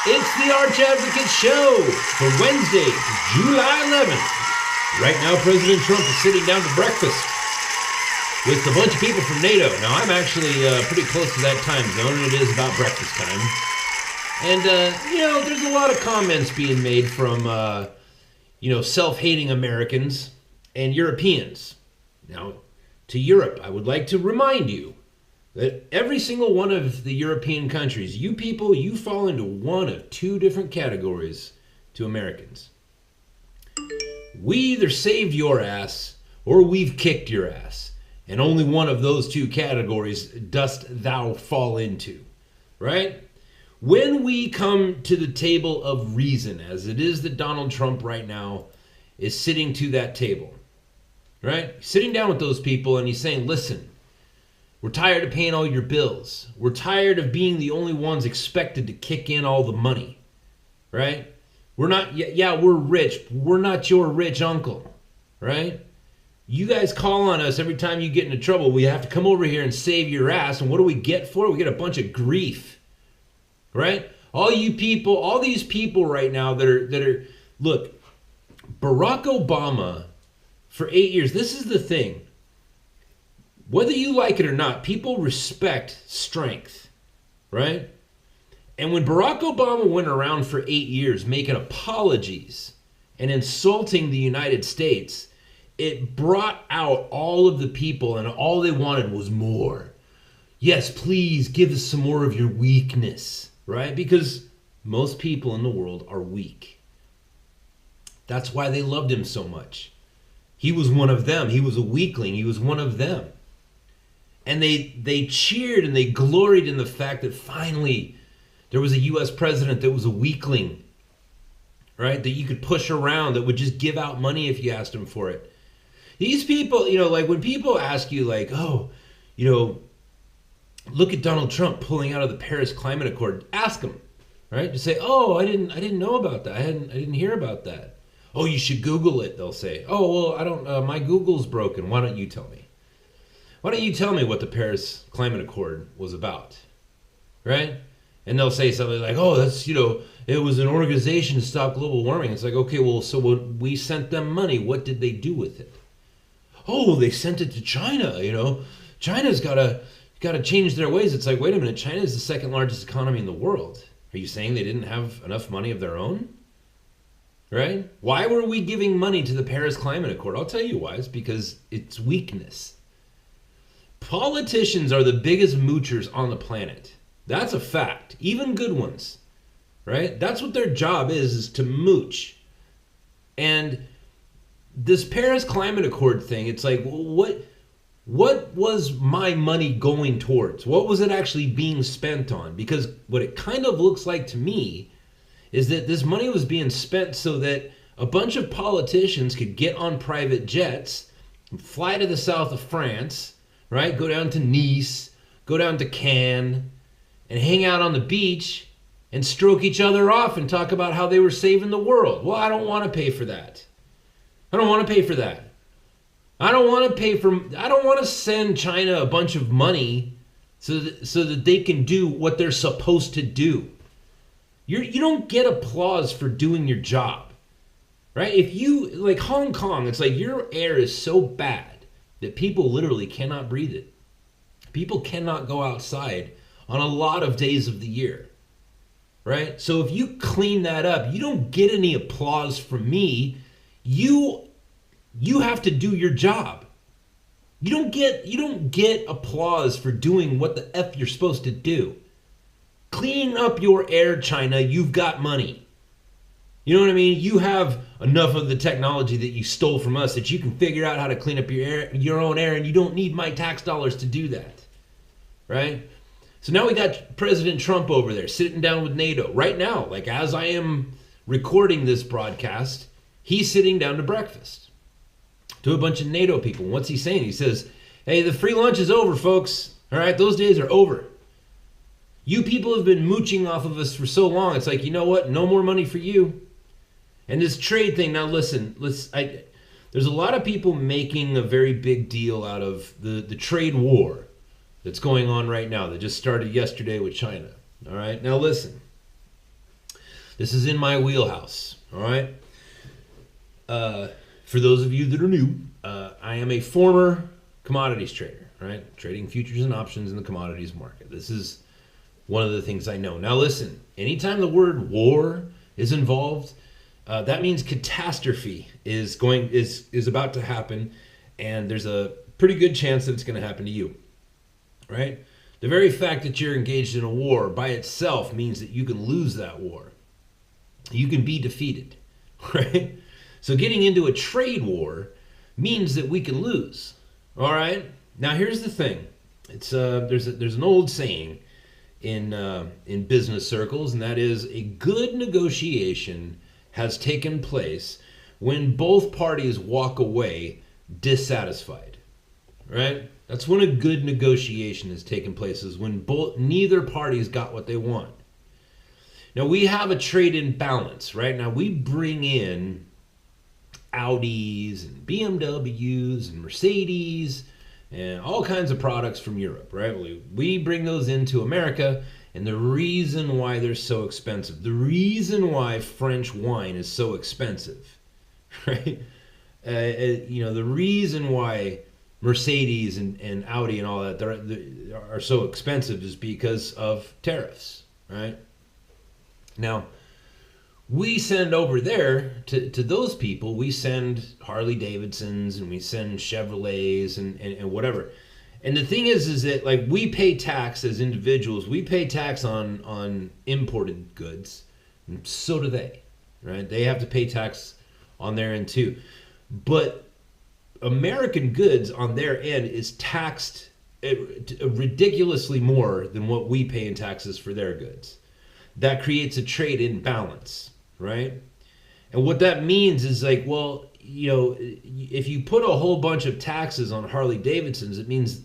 It's the Arch Advocate Show for Wednesday, July 11th. Right now, President Trump is sitting down to breakfast with a bunch of people from NATO. Now, I'm actually pretty close to that time zone, and it is about breakfast time. And, there's a lot of comments being made from, self-hating Americans and Europeans. Now, to Europe, I would like to remind you that every single one of the European countries, you people, you fall into one of two different categories to Americans. We either saved your ass or we've kicked your ass. And only one of those two categories dost thou fall into, right? When we come to the table of reason, as it is that Donald Trump right now is sitting to that table, right? Sitting down with those people and he's saying, listen, we're tired of paying all your bills. We're tired of being the only ones expected to kick in all the money, right? We're not, we're rich. We're not your rich uncle, right? You guys call on us every time you get into trouble. We have to come over here and save your ass. And what do we get for it? We get a bunch of grief, right? All you people, all these people right now that are, look, Barack Obama for 8 years, this is the thing. Whether you like it or not, people respect strength, right? And when Barack Obama went around for 8 years making apologies and insulting the United States, it brought out all of the people, and all they wanted was more. Yes, please give us some more of your weakness, right? Because most people in the world are weak. That's why they loved him so much. He was one of them. He was a weakling. He was one of them. And they cheered and they gloried in the fact that finally there was a U.S. president that was a weakling, right? That you could push around, that would just give out money if you asked him for it. These people, like when people ask you like, look at Donald Trump pulling out of the Paris Climate Accord, ask him, right? Just say, I didn't know about that. I didn't hear about that. Oh, you should Google it, they'll say. Oh, well, I don't, my Google's broken. Why don't you tell me? Why don't you tell me what the Paris Climate Accord was about, right? And they'll say something like, that's, it was an organization to stop global warming. It's like, okay, well, so when we sent them money, what did they do with it? Oh, they sent it to China, China's got to change their ways. It's like, wait a minute, China is the second largest economy in the world. Are you saying they didn't have enough money of their own? Right? Why were we giving money to the Paris Climate Accord? I'll tell you why. It's because it's weakness. Politicians are the biggest moochers on the planet. That's a fact. Even good ones, right? That's what their job is to mooch. And this Paris Climate Accord thing, it's like, what was my money going towards? What was it actually being spent on? Because what it kind of looks like to me is that this money was being spent so that a bunch of politicians could get on private jets and fly to the south of France, right? Go down to Nice, go down to Cannes, and hang out on the beach and stroke each other off and talk about how they were saving the world. Well, I don't want to pay for that. I don't want to pay for that. I don't want to send China a bunch of money so that they can do what they're supposed to do. You don't get applause for doing your job, right? If you, like Hong Kong, it's like your air is so bad that people literally cannot breathe it. People cannot go outside on a lot of days of the year, right? So if you clean that up, you don't get any applause from me. You have to do your job. You don't get applause for doing what the F you're supposed to do. Clean up your air, China. You've got money. You know what I mean? You have enough of the technology that you stole from us that you can figure out how to clean up your own air, and you don't need my tax dollars to do that, right? So now we got President Trump over there sitting down with NATO. Right now, like as I am recording this broadcast, he's sitting down to breakfast to a bunch of NATO people. And what's he saying? He says, hey, the free lunch is over, folks. All right, those days are over. You people have been mooching off of us for so long. It's like, you know what? No more money for you. And this trade thing, now listen, there's a lot of people making a very big deal out of the trade war that's going on right now that just started yesterday with China. All right, now listen. This is in my wheelhouse, all right? For those of you that are new, I am a former commodities trader, right? Trading futures and options in the commodities market. This is one of the things I know. Now listen, anytime the word war is involved, that means catastrophe is about to happen, and there's a pretty good chance that it's going to happen to you, right? The very fact that you're engaged in a war by itself means that you can lose that war. You can be defeated, right? So getting into a trade war means that we can lose, all right? Now here's the thing. It's there's an old saying in business circles, and that is a good negotiation has taken place when both parties walk away dissatisfied, right? That's when a good negotiation has taken place, is when neither party's got what they want. Now we have a trade imbalance, right? Now we bring in Audis and BMWs and Mercedes and all kinds of products from Europe, right? We bring those into America, and the reason why they're so expensive, the reason why French wine is so expensive, right? The reason why Mercedes and Audi and all that are so expensive is because of tariffs, right? Now, we send over there to those people, we send Harley Davidsons and we send Chevrolets and whatever. And the thing is that like we pay tax as individuals, we pay tax on imported goods, and so do they, right? They have to pay tax on their end too. But American goods on their end is taxed ridiculously more than what we pay in taxes for their goods. That creates a trade imbalance, right? And what that means is like, well, if you put a whole bunch of taxes on Harley Davidsons, it means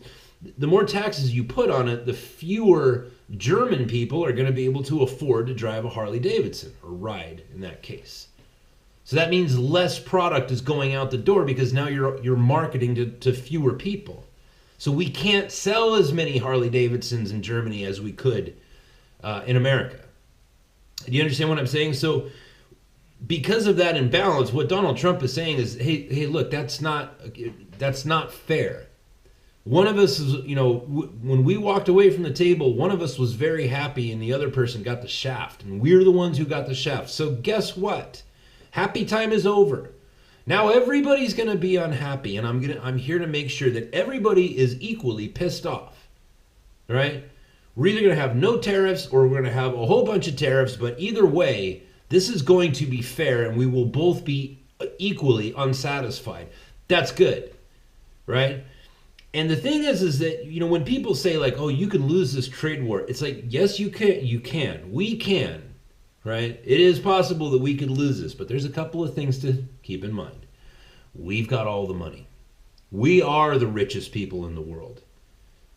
the more taxes you put on it, the fewer German people are going to be able to afford to drive a Harley Davidson, or ride in that case. So that means less product is going out the door because now you're marketing to fewer people. So we can't sell as many Harley Davidsons in Germany as we could in America. Do you understand what I'm saying? So because of that imbalance, what Donald Trump is saying is, hey, look, that's not fair. One of us is, when we walked away from the table, one of us was very happy and the other person got the shaft, and we're the ones who got the shaft. So guess what? Happy time is over. Now everybody's going to be unhappy, and I'm here to make sure that everybody is equally pissed off. All right? We're either going to have no tariffs or we're going to have a whole bunch of tariffs, but either way, this is going to be fair and we will both be equally unsatisfied. That's good, right? And the thing is that, when people say like, oh, you can lose this trade war, it's like, yes, you can. We can, right? It is possible that we could lose this, but there's a couple of things to keep in mind. We've got all the money. We are the richest people in the world.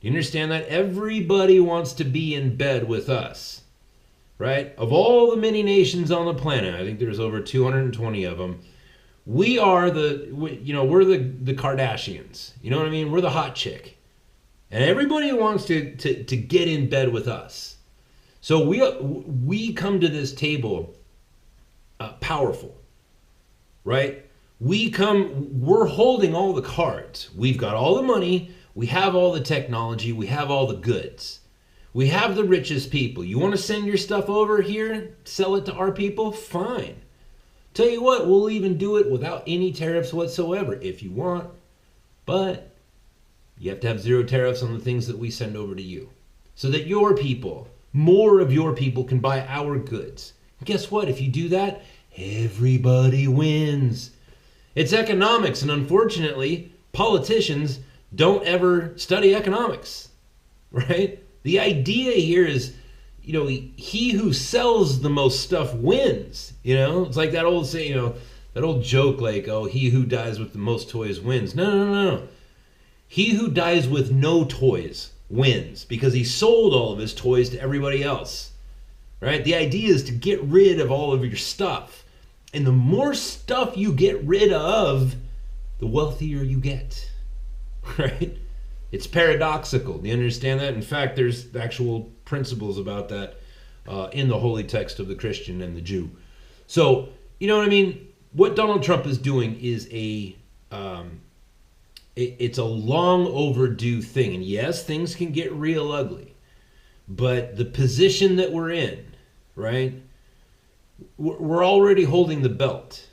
Do you understand that? Everybody wants to be in bed with us, right? Of all the many nations on the planet, I think there's over 220 of them. We are we're the Kardashians. You know what I mean? We're the hot chick. And everybody wants to get in bed with us. So we come to this table powerful, right? We're holding all the cards. We've got all the money. We have all the technology. We have all the goods. We have the richest people. You want to send your stuff over here, sell it to our people? Fine. Tell you what, we'll even do it without any tariffs whatsoever if you want. But you have to have zero tariffs on the things that we send over to you, so that your people, more of your people, can buy our goods. And guess what? If you do that, everybody wins. It's economics, and unfortunately, politicians don't ever study economics, right? The idea here is, he who sells the most stuff wins. It's like that old saying, that old joke like, oh, he who dies with the most toys wins. No. He who dies with no toys wins because he sold all of his toys to everybody else, right? The idea is to get rid of all of your stuff. And the more stuff you get rid of, the wealthier you get. Right? It's paradoxical. Do you understand that? In fact, there's actual principles about that in the holy text of the Christian and the Jew. So, you know what I mean? What Donald Trump is doing is it's a long overdue thing. And yes, things can get real ugly. But the position that we're in, right? We're already holding the belt.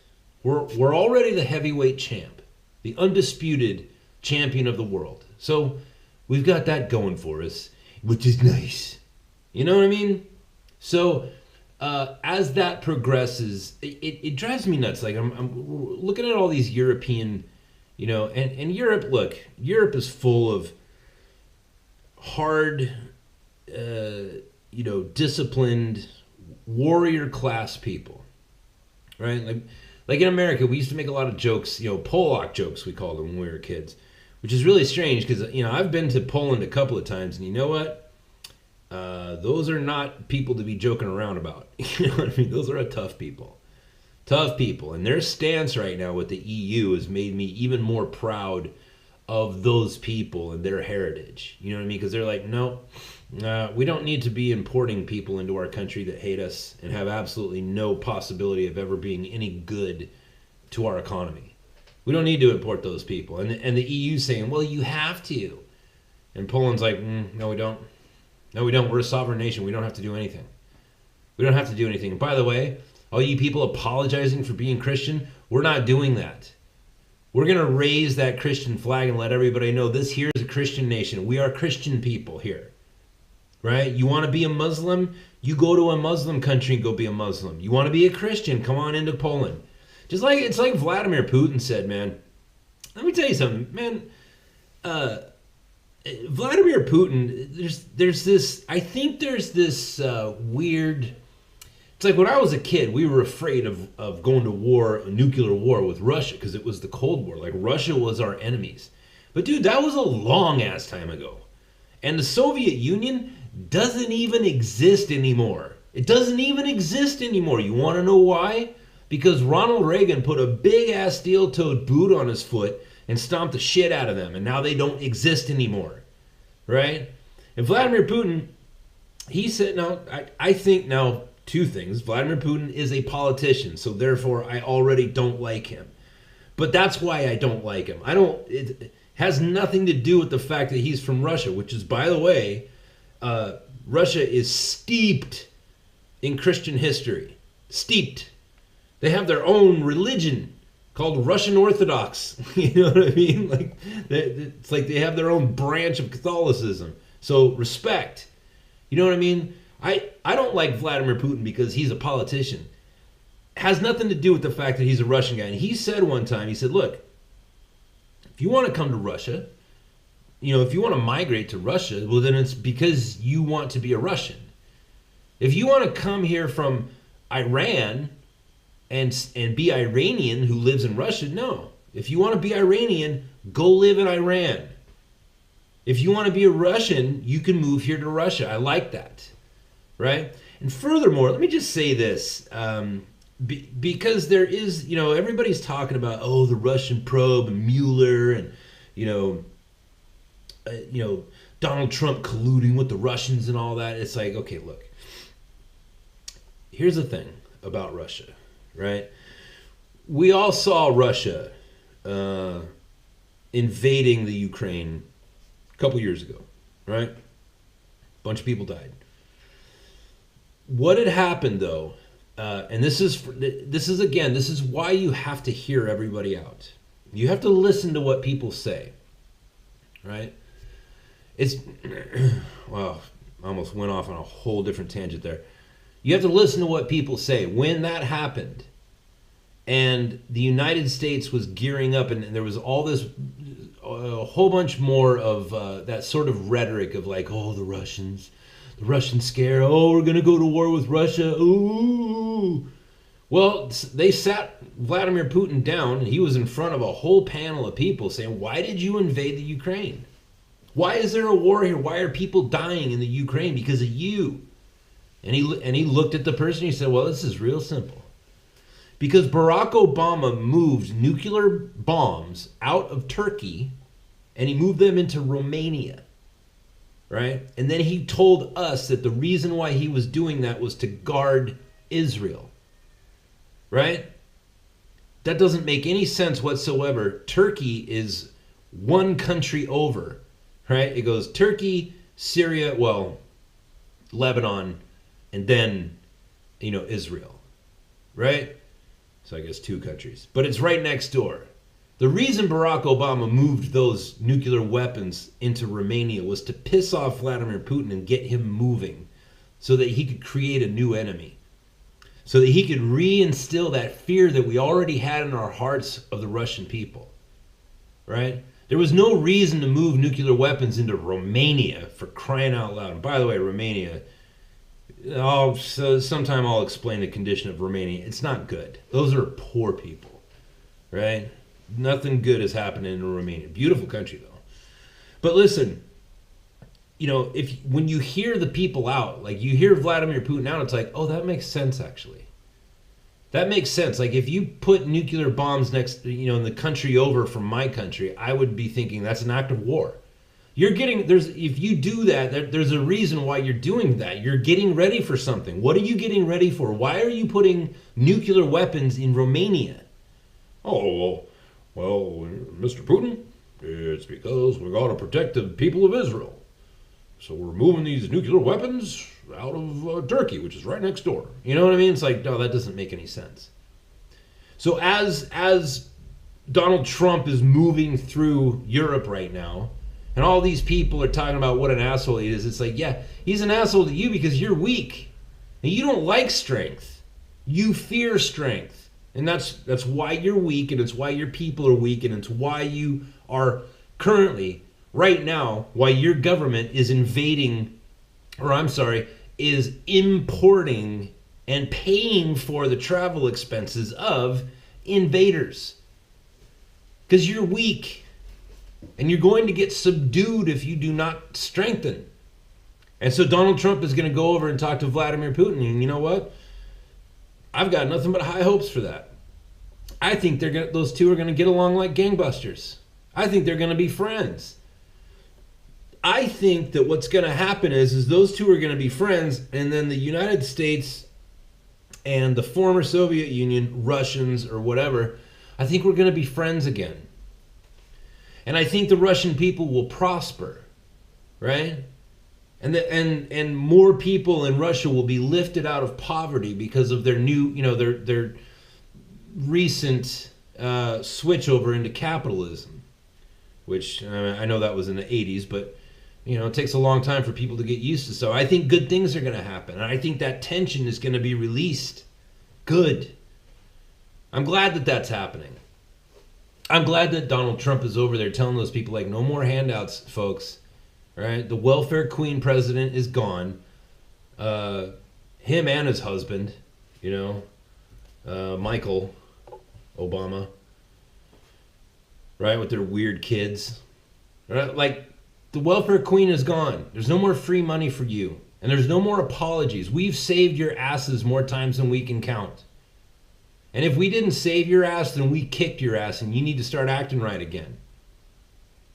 We're already the heavyweight champ, the undisputed champion of the world. So we've got that going for us, which is nice. You know what I mean? So as that progresses, it drives me nuts. Like I'm looking at all these European, you know, and Europe. Look, Europe is full of hard, you know, disciplined warrior class people, right? Like in America, we used to make a lot of jokes, you know, Polak jokes we called them when we were kids, which is really strange because, you know, I've been to Poland a couple of times, and you know what? Those are not people to be joking around about. You know what I mean? Those are tough people. Tough people. And their stance right now with the EU has made me even more proud of those people and their heritage. You know what I mean? Because they're like, no, we don't need to be importing people into our country that hate us and have absolutely no possibility of ever being any good to our economy. We don't need to import those people. And the EU saying, well, you have to. And Poland's like, no, we don't. No, we don't. We're a sovereign nation. We don't have to do anything. We don't have to do anything. And by the way, all you people apologizing for being Christian, we're not doing that. We're going to raise that Christian flag and let everybody know this here is a Christian nation. We are Christian people here. Right? You want to be a Muslim? You go to a Muslim country and go be a Muslim. You want to be a Christian? Come on into Poland. Just like it's like Vladimir Putin said, man. Let me tell you something, man. Vladimir Putin, there's this, I think there's this weird, it's like when I was a kid, we were afraid of going to war, a nuclear war with Russia, because it was the Cold War. Like Russia was our enemies. But dude, that was a long ass time ago. And the Soviet Union doesn't even exist anymore. It doesn't even exist anymore. You want to know why? Because Ronald Reagan put a big ass steel-toed boot on his foot and stomped the shit out of them, and now they don't exist anymore, right? And Vladimir Putin, he said, now, I think now two things. Vladimir Putin is a politician, so therefore I already don't like him. But that's why I don't like him. It has nothing to do with the fact that he's from Russia, which is, by the way, Russia is steeped in Christian history. Steeped. They have their own religion called Russian Orthodox. You know what I mean? Like it's like they have their own branch of Catholicism. So respect. You know what I mean? I don't like Vladimir Putin because he's a politician. It has nothing to do with the fact that he's a Russian guy. And he said one time, he said, look, if you want to come to Russia, you know, if you want to migrate to Russia, well, then it's because you want to be a Russian. If you want to come here from Iran and be Iranian who lives in Russia, no. If you want to be Iranian, go live in Iran. If you want to be a Russian, you can move here to Russia. I like that, right? And furthermore, let me just say this, because there is, you know, everybody's talking about, oh, the Russian probe and Mueller and, you know, Donald Trump colluding with the Russians and all that. It's like, okay, look, here's the thing about Russia, right? We all saw Russia invading the Ukraine a couple years ago, right? A bunch of people died. What had happened though, and this is why you have to hear everybody out. You have to listen to what people say, right? It's, well, I almost went off on a whole different tangent there. You have to listen to what people say. When that happened, and the United States was gearing up, and there was all this, a whole bunch more of that sort of rhetoric of like, oh, the Russians scare, oh, we're going to go to war with Russia, ooh. Well, they sat Vladimir Putin down, and he was in front of a whole panel of people saying, why did you invade the Ukraine? Why is there a war here? Why are people dying in the Ukraine? Because of you. And he looked at the person, he said, well, this is real simple. Because Barack Obama moved nuclear bombs out of Turkey, and he moved them into Romania. right? And then he told us that the reason why he was doing that was to guard Israel, right? That doesn't make any sense whatsoever. Turkey is one country over, right? It goes Turkey, Syria, well, Lebanon, and then, Israel, right? So I guess two countries. But it's right next door. The reason Barack Obama moved those nuclear weapons into Romania was to piss off Vladimir Putin and get him moving so that he could create a new enemy. So that he could reinstill that fear that we already had in our hearts of the Russian people, right? There was no reason to move nuclear weapons into Romania, for crying out loud. And by the way, Romania, sometime I'll explain the condition of Romania. It's not good. Those are poor people, right? Nothing good is happening in Romania. Beautiful country, though. But listen, when you hear the people out, like you hear Vladimir Putin out, it's like, oh, that makes sense, actually. That makes sense. Like if you put nuclear bombs next, in the country over from my country, I would be thinking that's an act of war. If you do that, there's a reason why you're doing that. You're getting ready for something. What are you getting ready for? Why are you putting nuclear weapons in Romania? Oh, well, Mr. Putin, it's because we got to protect the people of Israel. So we're moving these nuclear weapons out of Turkey, which is right next door. You know what I mean? It's like, no, that doesn't make any sense. So as Donald Trump is moving through Europe right now, and all these people are talking about what an asshole he is, it's like, yeah, he's an asshole to you because you're weak. And you don't like strength. You fear strength. And that's why you're weak, and it's why your people are weak, and it's why you are currently, right now, why your government is is importing and paying for the travel expenses of invaders. Because you're weak. And you're going to get subdued if you do not strengthen. And so Donald Trump is going to go over and talk to Vladimir Putin. And you know what? I've got nothing but high hopes for that. I think those two are going to get along like gangbusters. I think they're going to be friends. I think that what's going to happen is those two are going to be friends, and then the United States and the former Soviet Union, Russians or whatever, I think we're going to be friends again. And I think the Russian people will prosper, right? And more people in Russia will be lifted out of poverty because of their new, their recent switch over into capitalism, which I know that was in the 80s, but it takes a long time for people to get used to. So I think good things are going to happen. And I think that tension is going to be released. Good. I'm glad that that's happening. I'm glad that Donald Trump is over there telling those people, like, no more handouts, folks. Right? The welfare queen president is gone. Him and his husband, Michael Obama. Right? With their weird kids. Right? Like, the welfare queen is gone. There's no more free money for you. And there's no more apologies. We've saved your asses more times than we can count. And if we didn't save your ass, then we kicked your ass, and you need to start acting right again.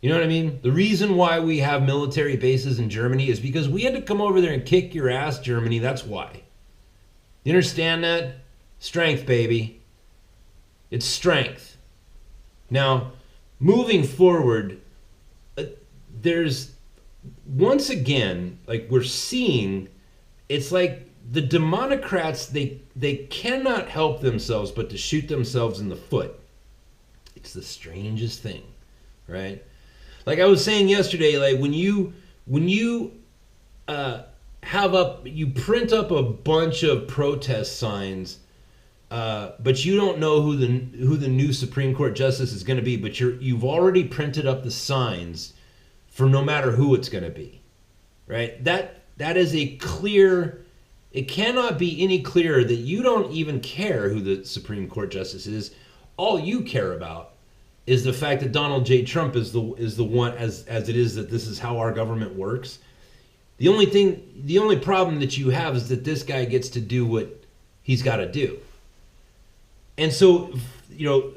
You know what I mean? The reason why we have military bases in Germany is because we had to come over there and kick your ass, Germany. That's why. You understand that? Strength, baby. It's strength. Now, moving forward, there's, once again, like we're seeing, it's like the Democrats, they cannot help themselves but to shoot themselves in the foot. It's the strangest thing, right? Like I was saying yesterday, like when you you print up a bunch of protest signs, but you don't know who the new Supreme Court justice is going to be, but you've already printed up the signs for no matter who it's going to be, right? That is a clear. It cannot be any clearer that you don't even care who the Supreme Court justice is. All you care about is the fact that Donald J. Trump is the one, as it is that this is how our government works. The only problem that you have is that this guy gets to do what he's got to do. And so,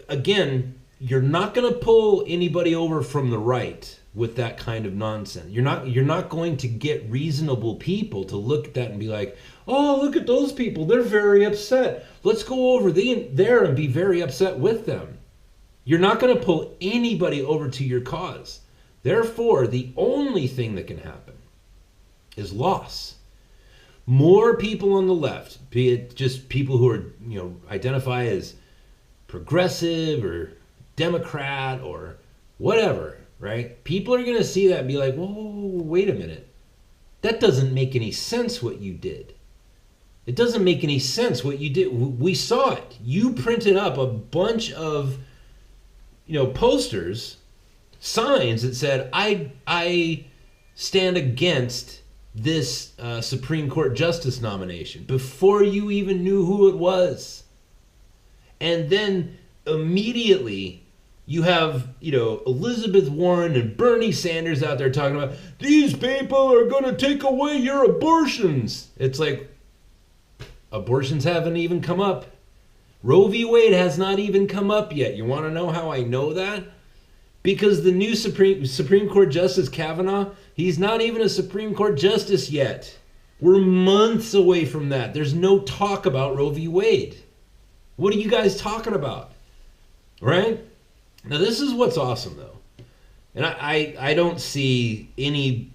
again, you're not going to pull anybody over from the right. with that kind of nonsense. You're not going to get reasonable people to look at that and be like, oh, look at those people, they're very upset. Let's go over there and be very upset with them. You're not going to pull anybody over to your cause. Therefore, the only thing that can happen is loss. More people on the left, be it just people who are, identify as progressive or Democrat or whatever, right? People are going to see that and be like, whoa, wait a minute. That doesn't make any sense what you did. It doesn't make any sense what you did. We saw it. You printed up a bunch of, posters, signs that said, I stand against this Supreme Court justice nomination before you even knew who it was. And then immediately you have, Elizabeth Warren and Bernie Sanders out there talking about, these people are going to take away your abortions. It's like, abortions haven't even come up. Roe v. Wade has not even come up yet. You want to know how I know that? Because the new Supreme Court Justice Kavanaugh, he's not even a Supreme Court Justice yet. We're months away from that. There's no talk about Roe v. Wade. What are you guys talking about? Right? Now, this is what's awesome, though. And I don't see any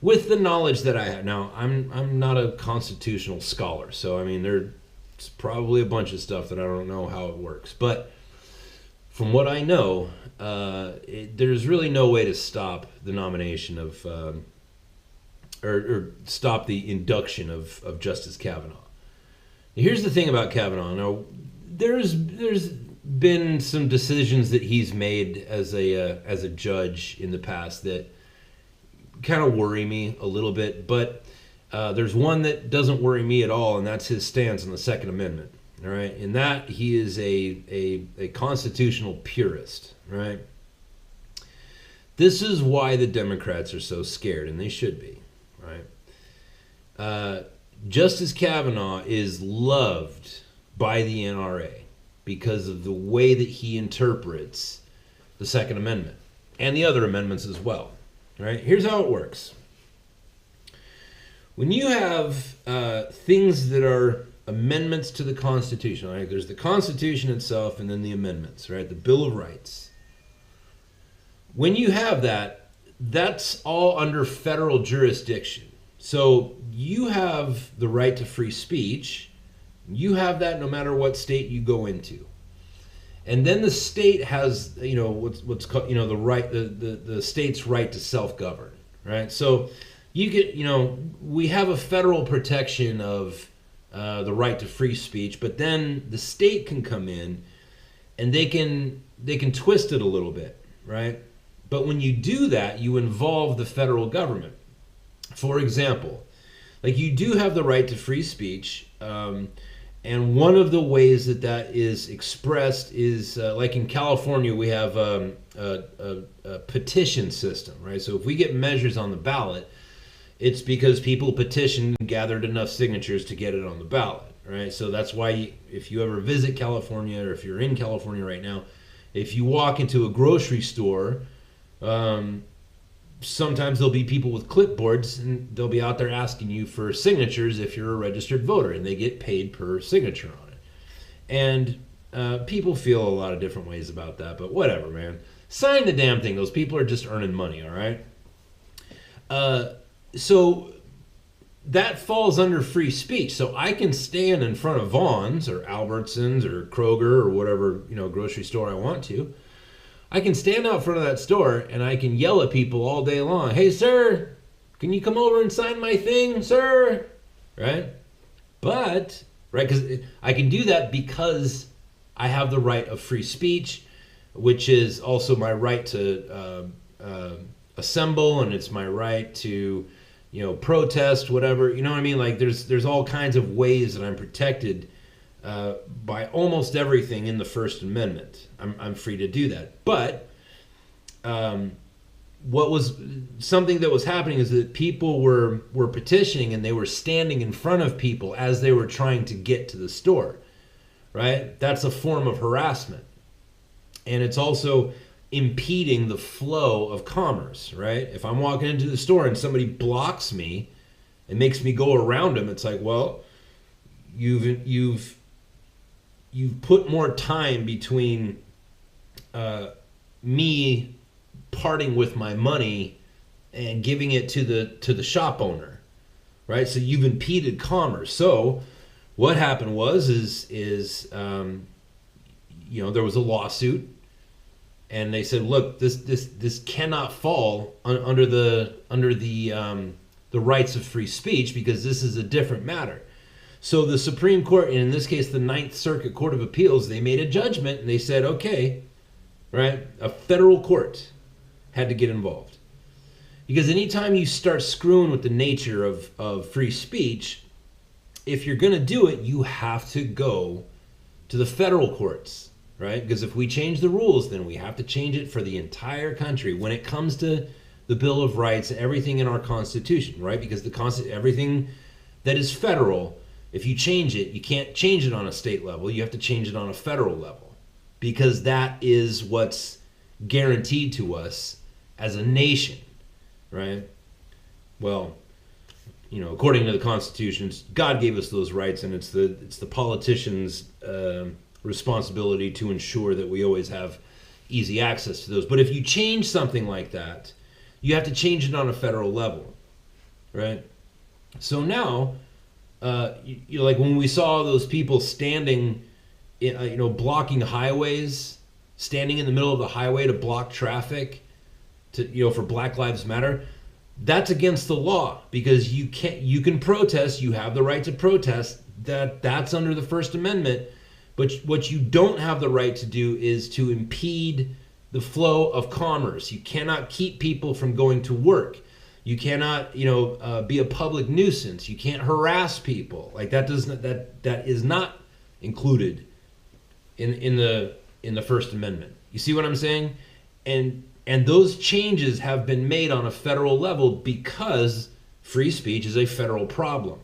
with the knowledge that I have. Now, I'm not a constitutional scholar, so, there's probably a bunch of stuff that I don't know how it works. But from what I know, there's really no way to stop the nomination of, or stop the induction of Justice Kavanaugh. Here's the thing about Kavanaugh. Now, there's been some decisions that he's made as a judge in the past that kind of worry me a little bit, but there's one that doesn't worry me at all, and that's his stance on the Second Amendment. All right, in that he is a constitutional purist. Right. This is why the Democrats are so scared, and they should be. Right. Justice Kavanaugh is loved by the NRA because of the way that he interprets the Second Amendment and the other amendments as well. Right? Here's how it works. When you have things that are amendments to the Constitution, right? There's the Constitution itself and then the amendments, right? The Bill of Rights. When you have that, that's all under federal jurisdiction. So you have the right to free speech. You have that no matter what state you go into. And then the state has, what's called, the right, the state's right to self-govern, right? So you get, we have a federal protection of the right to free speech, but then the state can come in and they can twist it a little bit, right? But when you do that, you involve the federal government. For example, like you do have the right to free speech, and one of the ways that is expressed is like in California, we have a petition system, right? So if we get measures on the ballot, it's because people petitioned and gathered enough signatures to get it on the ballot, right? So that's why if you ever visit California or if you're in California right now, if you walk into a grocery store, sometimes there'll be people with clipboards and they'll be out there asking you for signatures if you're a registered voter, and they get paid per signature on it. And people feel a lot of different ways about that, but whatever, man. Sign the damn thing. Those people are just earning money, all right? So that falls under free speech. So I can stand in front of Vaughn's or Albertsons or Kroger or whatever, grocery store I want to. I can stand out front of that store and I can yell at people all day long. Hey, sir, can you come over and sign my thing, sir? Right? But, right, because I can do that because I have the right of free speech, which is also my right to assemble, and it's my right to, protest, whatever. You know what I mean? Like there's all kinds of ways that I'm protected by almost everything in the First Amendment. I'm free to do that. But what was something that was happening is that people were petitioning and they were standing in front of people as they were trying to get to the store, right? That's a form of harassment. And it's also impeding the flow of commerce, right? If I'm walking into the store and somebody blocks me and makes me go around them, it's like, well, you've put more time between me parting with my money and giving it to the shop owner, right? So you've impeded commerce. So what happened was there was a lawsuit, and they said, look, this cannot fall under the rights of free speech, because this is a different matter. So the Supreme Court, and in this case the Ninth Circuit Court of Appeals, they made a judgment, and they said, okay, right, a federal court had to get involved. Because anytime you start screwing with the nature of free speech, if you're going to do it, you have to go to the federal courts, right? Because if we change the rules, then we have to change it for the entire country when it comes to the Bill of Rights, everything in our Constitution, right? Because everything that is federal, if you change it, you can't change it on a state level. You have to change it on a federal level, because that is what's guaranteed to us as a nation, right? Well, according to the Constitution, God gave us those rights, and it's the politicians' responsibility to ensure that we always have easy access to those. But if you change something like that, you have to change it on a federal level, right? So now, like when we saw those people standing, blocking highways, standing in the middle of the highway to block traffic, for Black Lives Matter, that's against the law, because you can protest, you have the right to protest, that's under the First Amendment. But what you don't have the right to do is to impede the flow of commerce. You cannot keep people from going to work. You cannot, be a public nuisance. You can't harass people. Like that is not included in the First Amendment. You see what I'm saying? And those changes have been made on a federal level because free speech is a federal problem.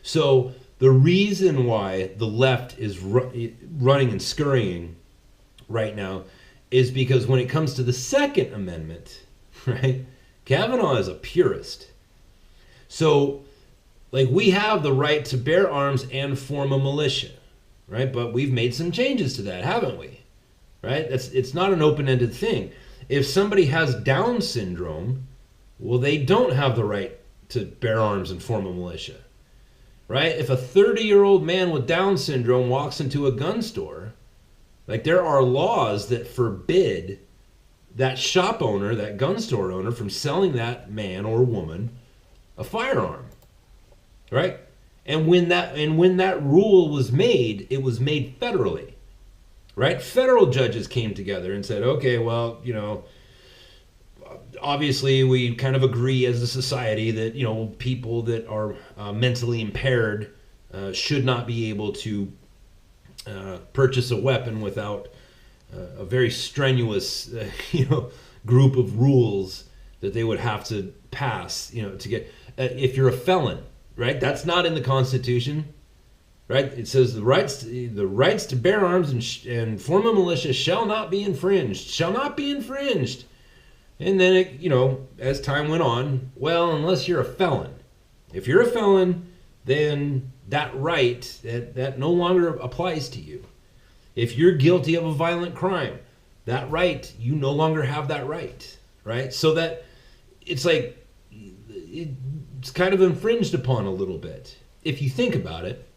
So the reason why the left is running and scurrying right now is because when it comes to the Second Amendment, right, Kavanaugh is a purist. So, like, we have the right to bear arms and form a militia, right? But we've made some changes to that, haven't we? Right? It's not an open-ended thing. If somebody has Down syndrome, well, they don't have the right to bear arms and form a militia. Right? If a 30-year-old man with Down syndrome walks into a gun store, like, there are laws that forbid that shop owner, that gun store owner, from selling that man or woman a firearm. Right? And when that rule was made, it was made federally. Right? Federal judges came together and said, okay, well, obviously we kind of agree as a society that, people that are mentally impaired should not be able to purchase a weapon without a very strenuous, group of rules that they would have to pass, to get, if you're a felon, right? That's not in the Constitution, right? It says the rights to bear arms and form a militia shall not be infringed, And then it, as time went on, well, unless you're a felon. If you're a felon, then that right, that no longer applies to you. If you're guilty of a violent crime, that right, you no longer have that right, right? So that it's like, it's kind of infringed upon a little bit, if you think about it.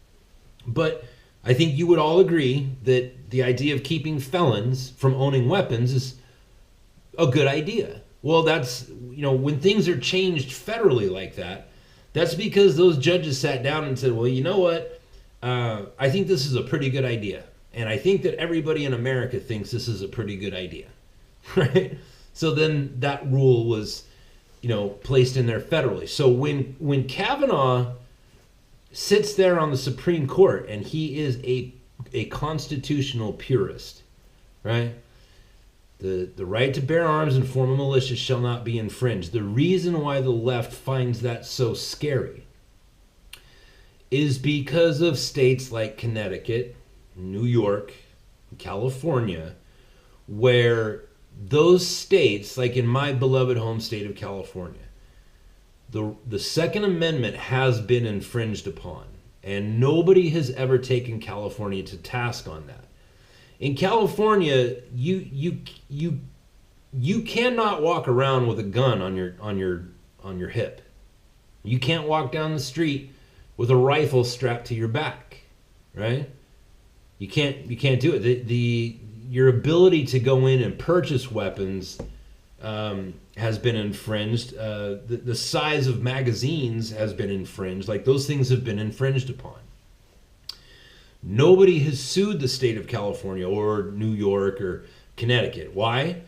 But I think you would all agree that the idea of keeping felons from owning weapons is a good idea. Well, that's, when things are changed federally like that, that's because those judges sat down and said, well, you know what? I think this is a pretty good idea. And I think that everybody in America thinks this is a pretty good idea, right? So then that rule was, placed in there federally. So when Kavanaugh sits there on the Supreme Court, and he is a constitutional purist, right? The right to bear arms and form a militia shall not be infringed. The reason why the left finds that so scary is because of states like Connecticut, New York, California, where those states, like in my beloved home state of California, the Second Amendment has been infringed upon, and nobody has ever taken California to task on that. In California, you cannot walk around with a gun on your hip. You can't walk down the street with a rifle strapped to your back, right? You can't do it. Your ability to go in and purchase weapons has been infringed. The size of magazines has been infringed. Like, those things have been infringed upon. Nobody has sued the state of California or New York or Connecticut. Why?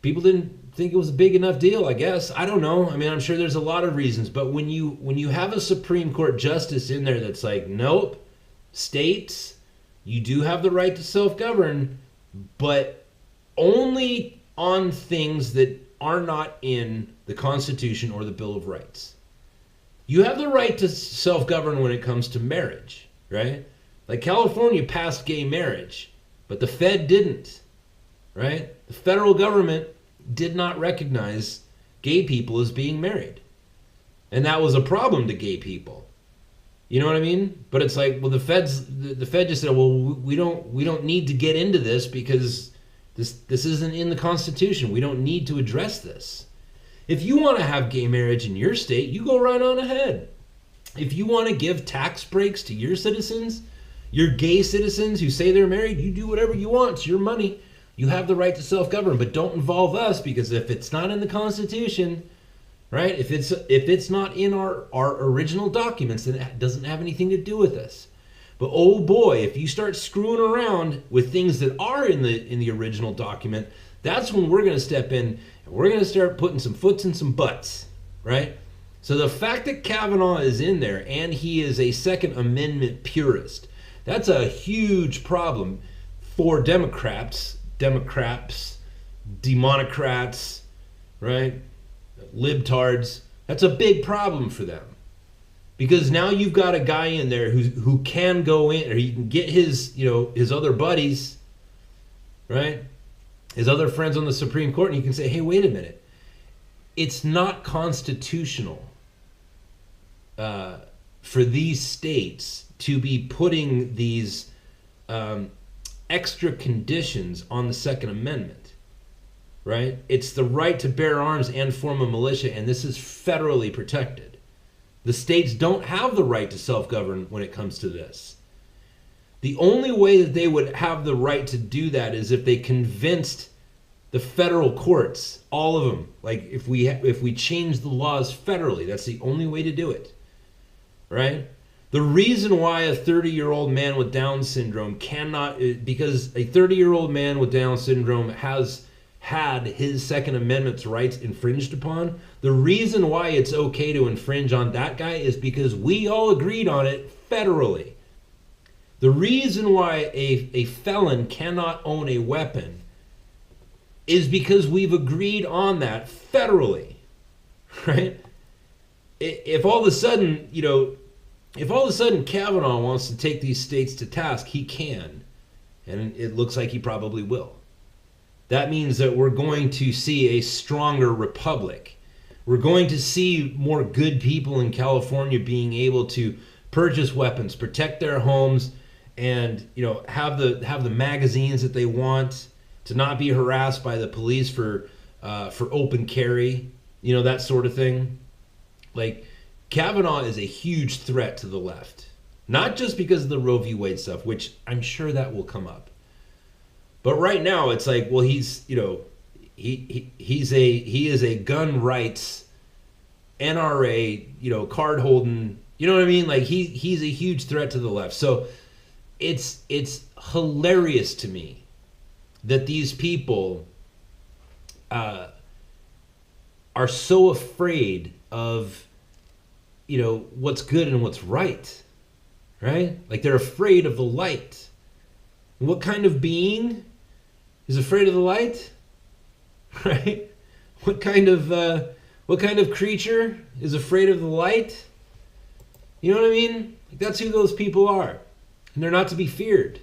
People didn't think it was a big enough deal, I guess. I don't know. I mean, I'm sure there's a lot of reasons. But when you have a Supreme Court justice in there that's like, nope, states, you do have the right to self-govern, but only on things that are not in the Constitution or the Bill of Rights. You have the right to self-govern when it comes to marriage, right? Like, California passed gay marriage, but the Fed didn't, right? The federal government did not recognize gay people as being married. And that was a problem to gay people. You know what I mean? But it's like, well, the Fed just said, well, we don't need to get into this because this isn't in the Constitution. We don't need to address this. If you want to have gay marriage in your state, you go right on ahead. If you want to give tax breaks to your citizens, your gay citizens who say they're married, you do whatever you want. It's your money. You have the right to self-govern, but don't involve us, because if it's not in the Constitution, right? If it's not in our original documents, then it doesn't have anything to do with us. But oh boy, if you start screwing around with things that are in the original document, that's when we're going to step in and we're going to start putting some foots in some butts, right? So the fact that Kavanaugh is in there and he is a Second Amendment purist, that's a huge problem for Democrats, demonocrats, right? Libtards. That's a big problem for them, because now you've got a guy in there who can go in, or he can get his other buddies, right, his other friends on the Supreme Court, and you can say, hey, wait a minute, it's not constitutional for these states to be putting these extra conditions on the Second Amendment. Right? It's the right to bear arms and form a militia, and this is federally protected. The states don't have the right to self-govern when it comes to this. The only way that they would have the right to do that is if they convinced the federal courts, all of them. Like, if we change the laws federally, that's the only way to do it. Right? The reason why a 30-year-old man with Down syndrome cannot, because a 30-year-old man with Down syndrome has had his Second Amendment's rights infringed upon, the reason why it's okay to infringe on that guy is because we all agreed on it federally. The reason why a felon cannot own a weapon is because we've agreed on that federally, right? If all of a sudden, Kavanaugh wants to take these states to task, he can, and it looks like he probably will. That means that we're going to see a stronger republic. We're going to see more good people in California being able to purchase weapons, protect their homes, and have the magazines that they want, to not be harassed by the police for open carry, that sort of thing. Like, Kavanaugh is a huge threat to the left, not just because of the Roe v. Wade stuff, which I'm sure that will come up. But right now, it's like, well, he is a gun rights NRA, card holding, you know what I mean? Like, he's a huge threat to the left. So it's hilarious to me that these people are so afraid of what's good and what's right? Like, they're afraid of the light. What kind of being is afraid of the light? Right? What kind of creature is afraid of the light? You know what I mean? Like, that's who those people are. And they're not to be feared.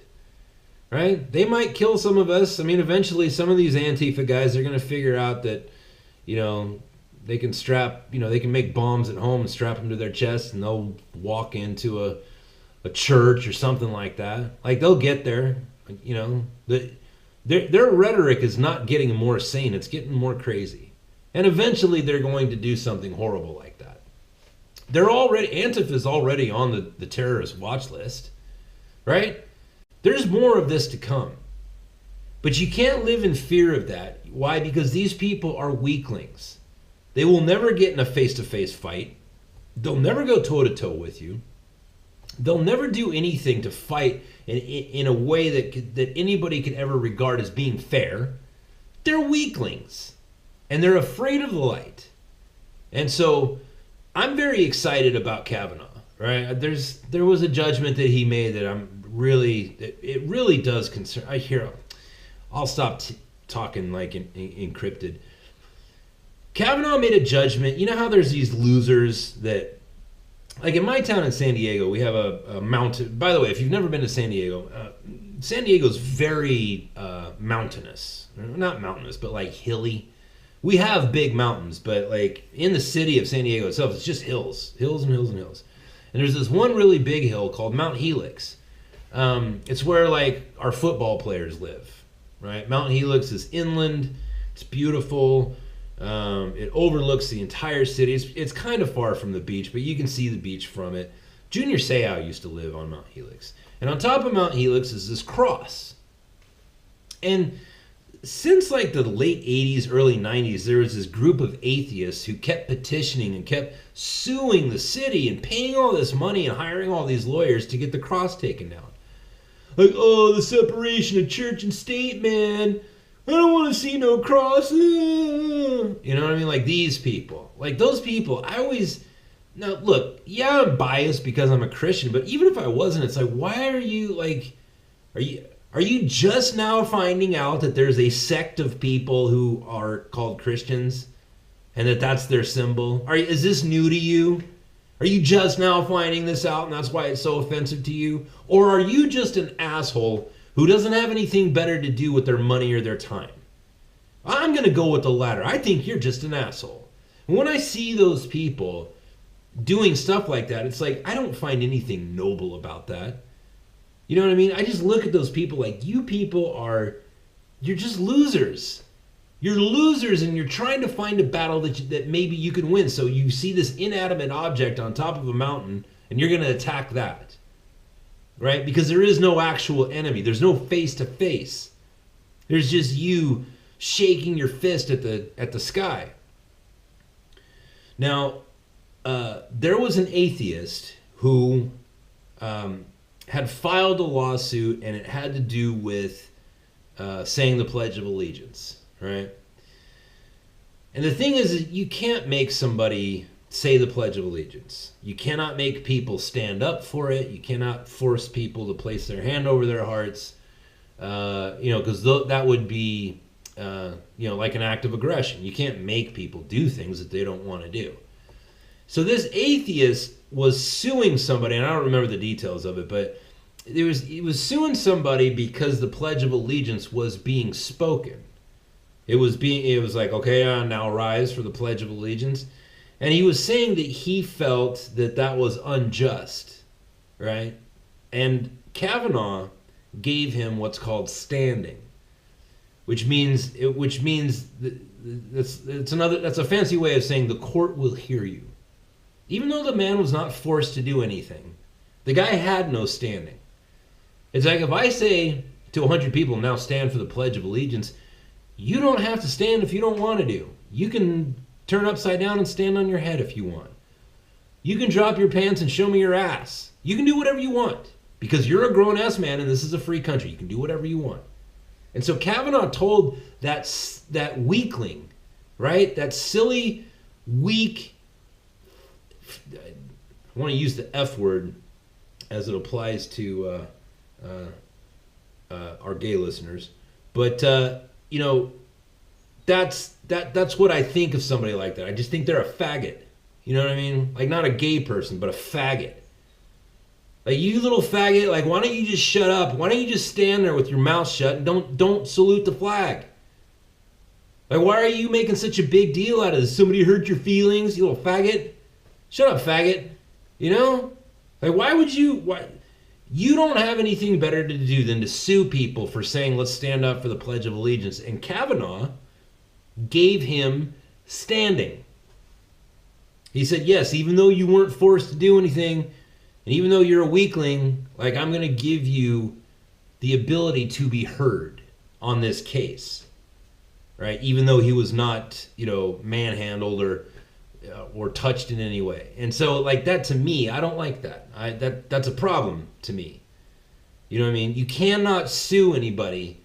right? They might kill some of us. I mean, eventually some of these Antifa guys are going to figure out that, you know, they can they can make bombs at home and strap them to their chest, and they'll walk into a church or something like that. Like, they'll get there, you know. Their rhetoric is not getting more sane. It's getting more crazy. And eventually they're going to do something horrible like that. Antifa's already on the terrorist watch list, right? There's more of this to come. But you can't live in fear of that. Why? Because these people are weaklings. They will never get in a face-to-face fight. They'll never go toe-to-toe with you. They'll never do anything to fight in a way that anybody could ever regard as being fair. They're weaklings. And they're afraid of the light. And so I'm very excited about Kavanaugh, right? There was a judgment that he made that it really does concern. I'll stop talking like encrypted. Kavanaugh made a judgment. You know how there's these losers that, like in my town in San Diego, we have a mountain. By the way, if you've never been to San Diego's very mountainous. Not mountainous, but like hilly. We have big mountains, but like in the city of San Diego itself, it's just hills and hills and hills. And there's this one really big hill called Mount Helix. It's where like our football players live, right? Mount Helix is inland. It's beautiful. It overlooks the entire city. It's kind of far from the beach, but you can see the beach from it. Junior Seau used to live on Mount Helix. And on top of Mount Helix is this cross. And since like the late 80s, early 90s, there was this group of atheists who kept petitioning and kept suing the city and paying all this money and hiring all these lawyers to get the cross taken down. Like, oh, the separation of church and state, man. I don't want to see no cross. You know what I mean? Like these people. Like those people, now look, yeah, I'm biased because I'm a Christian, but even if I wasn't, it's like, why are you like, are you just now finding out that there's a sect of people who are called Christians and that's their symbol? Is this new to you? Are you just now finding this out and that's why it's so offensive to you? Or are you just an asshole who doesn't have anything better to do with their money or their time? I'm going to go with the latter. I think you're just an asshole. And when I see those people doing stuff like that, it's like, I don't find anything noble about that. You know what I mean? I just look at those people like, you people you're just losers. You're losers and you're trying to find a battle that maybe you can win. So you see this inanimate object on top of a mountain and you're going to attack that. Right? Because there is no actual enemy. There's no face-to-face. There's just you shaking your fist at the sky. Now, there was an atheist who had filed a lawsuit, and it had to do with saying the Pledge of Allegiance, right? And the thing is you can't make somebody say the Pledge of Allegiance. You cannot make people stand up for it. You cannot force people to place their hand over their hearts, because that would be, like an act of aggression. You can't make people do things that they don't want to do. So this atheist was suing somebody, and I don't remember the details of it, but he was suing somebody because the Pledge of Allegiance was being spoken. It was like, okay, now rise for the Pledge of Allegiance. And he was saying that he felt that was unjust, right? And Kavanaugh gave him what's called standing, which means that's a fancy way of saying the court will hear you. Even though the man was not forced to do anything, the guy had no standing. It's like if I say to 100 people, now stand for the Pledge of Allegiance, you don't have to stand if you don't want to do. You can turn upside down and stand on your head if you want. You can drop your pants and show me your ass. You can do whatever you want because you're a grown-ass man and this is a free country. You can do whatever you want. And so Kavanaugh told that weakling, right? That silly, weak, I want to use the F word as it applies to our gay listeners. But, that's what I think of somebody like that. I just think they're a faggot. You know what I mean? Like not a gay person, but a faggot. Like, you little faggot, like, why don't you just shut up? Why don't you just stand there with your mouth shut and don't salute the flag? Like, why are you making such a big deal out of this? Somebody hurt your feelings, you little faggot? Shut up, faggot. You know? Like, why would you... Why? You don't have anything better to do than to sue people for saying, let's stand up for the Pledge of Allegiance. And Kavanaugh gave him standing. He said, yes, even though you weren't forced to do anything, and even though you're a weakling, like, I'm going to give you the ability to be heard on this case, right? Even though he was not, manhandled or touched in any way. And so, like, that to me, I don't like that. That's a problem to me. You know what I mean? You cannot sue anybody.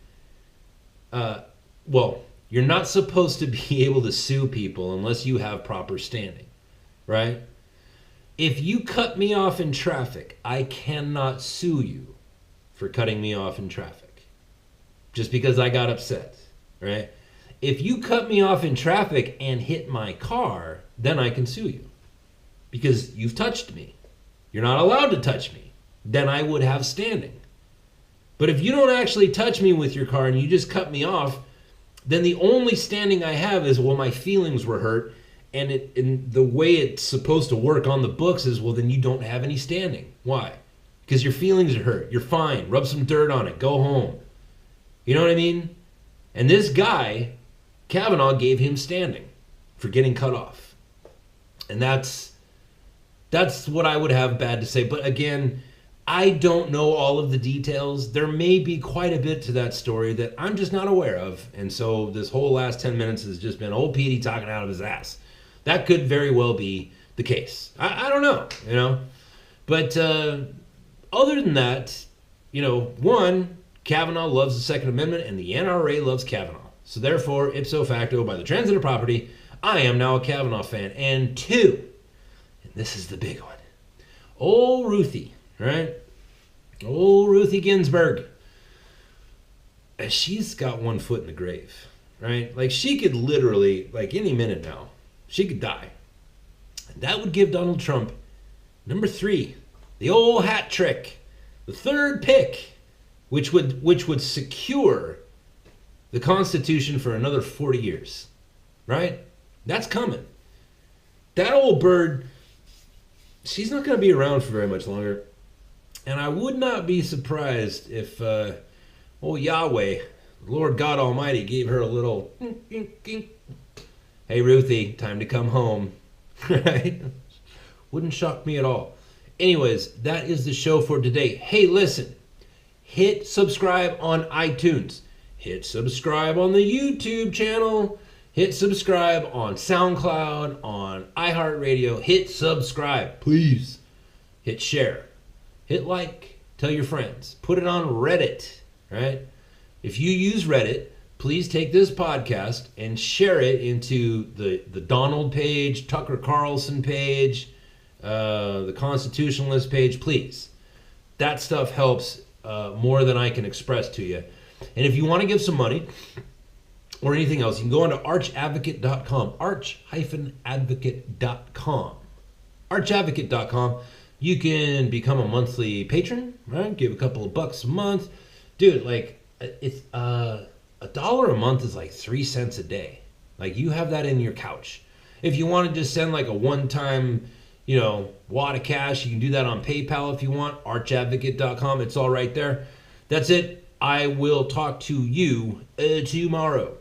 You're not supposed to be able to sue people unless you have proper standing, right? If you cut me off in traffic, I cannot sue you for cutting me off in traffic just because I got upset, right? If you cut me off in traffic and hit my car, then I can sue you because you've touched me. You're not allowed to touch me. Then I would have standing. But if you don't actually touch me with your car and you just cut me off, then the only standing I have is, well, my feelings were hurt. And the way it's supposed to work on the books is, well, then you don't have any standing. Why? Because your feelings are hurt. You're fine. Rub some dirt on it. Go home. You know what I mean? And this guy, Kavanaugh, gave him standing for getting cut off. And that's what I would have bad to say. But again, I don't know all of the details. There may be quite a bit to that story that I'm just not aware of. And so this whole last 10 minutes has just been old Petey talking out of his ass. That could very well be the case. I don't know, But other than that, one, Kavanaugh loves the Second Amendment and the NRA loves Kavanaugh. So therefore, ipso facto, by the transitive property, I am now a Kavanaugh fan. And two, and this is the big one, old Ruthie, right? Old Ruthie Ginsburg. She's got one foot in the grave, right? Like, she could literally, like, any minute now, she could die. And that would give Donald Trump number 3, the old hat trick, the third pick, which would secure the Constitution for another 40 years, right? That's coming. That old bird, she's not going to be around for very much longer. And I would not be surprised if old Yahweh, Lord God Almighty, gave her a little, hey, Ruthie, time to come home, right? Wouldn't shock me at all. Anyways, that is the show for today. Hey, listen, hit subscribe on iTunes. Hit subscribe on the YouTube channel. Hit subscribe on SoundCloud, on iHeartRadio. Hit subscribe, please. Hit share. Hit like. Tell your friends. Put it on Reddit, right? If you use Reddit, please take this podcast and share it into the Donald page, Tucker Carlson page, the Constitutionalist page, please. That stuff helps more than I can express to you. And if you want to give some money or anything else, you can go on to archadvocate.com, arch-advocate.com. archadvocate.com. You can become a monthly patron, right? Give a couple of bucks a month. Dude, like, it's $1 a month is like 3 cents a day. Like, you have that in your couch. If you want to just send like a one-time, wad of cash, you can do that on PayPal if you want, archadvocate.com. It's all right there. That's it. I will talk to you tomorrow.